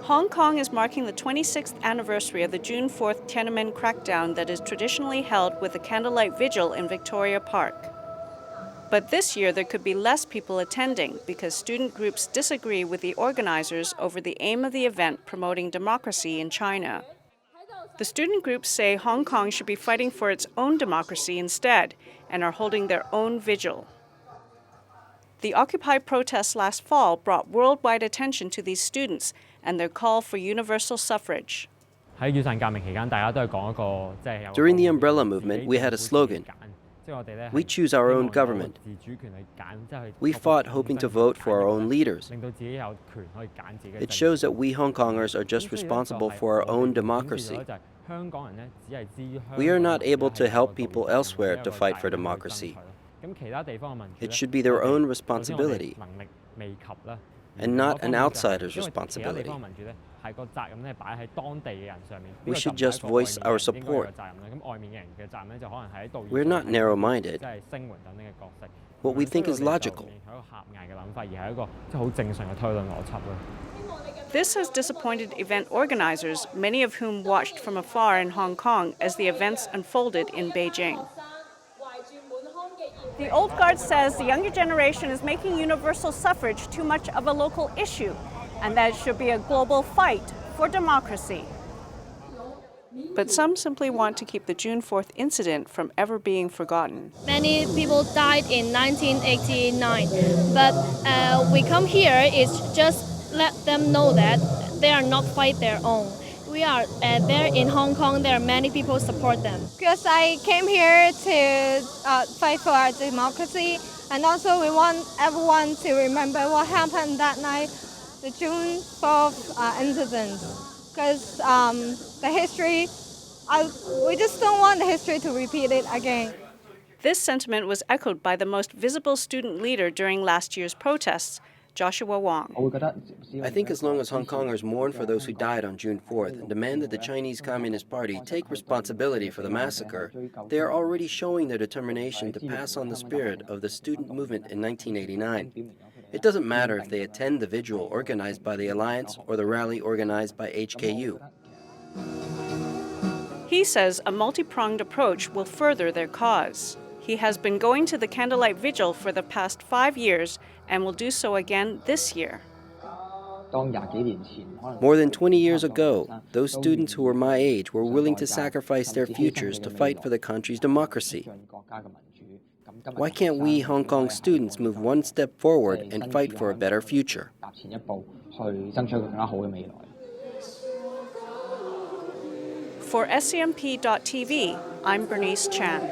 Hong Kong is marking the 26th anniversary of the June 4th Tiananmen crackdown that is traditionally held with a candlelight vigil in Victoria Park. But this year there could be less people attending because student groups disagree with the organizers over the aim of the event promoting democracy in China. The student groups say Hong Kong should be fighting for its own democracy instead and are holding their own vigil. The Occupy protests last fall brought worldwide attention to these students and their call for universal suffrage. During the umbrella movement, we had a slogan, "We choose our own government." We fought hoping to vote for our own leaders. It shows that we Hong Kongers are just responsible for our own democracy. We are not able to help people elsewhere to fight for democracy. It should be their own responsibility and not an outsider's responsibility. We should just voice our support. We're not narrow-minded. What we think is logical. This has disappointed event organizers, many of whom watched from afar in Hong Kong as the events unfolded in Beijing. The old guard says the younger generation is making universal suffrage too much of a local issue, and that it should be a global fight for democracy. But some simply want to keep the June 4th incident from ever being forgotten. Many people died in 1989, but we come here is just let them know that they are not fight their own. We are there in Hong Kong. There are many people support them. Because I came here to fight for our democracy, and also we want everyone to remember what happened that night, the June 4th incident. Because the history, we just don't want the history to repeat it again. This sentiment was echoed by the most visible student leader during last year's protests, Joshua Wong. I think as long as Hong Kongers mourn for those who died on June 4th and demand that the Chinese Communist Party take responsibility for the massacre, they are already showing their determination to pass on the spirit of the student movement in 1989. It doesn't matter if they attend the vigil organized by the Alliance or the rally organized by HKU. He says a multi-pronged approach will further their cause. He has been going to the candlelight vigil for the past 5 years and will do so again this year. More than 20 years ago, those students who were my age were willing to sacrifice their futures to fight for the country's democracy. Why can't we Hong Kong students move one step forward and fight for a better future? For SCMP.TV, I'm Bernice Chan.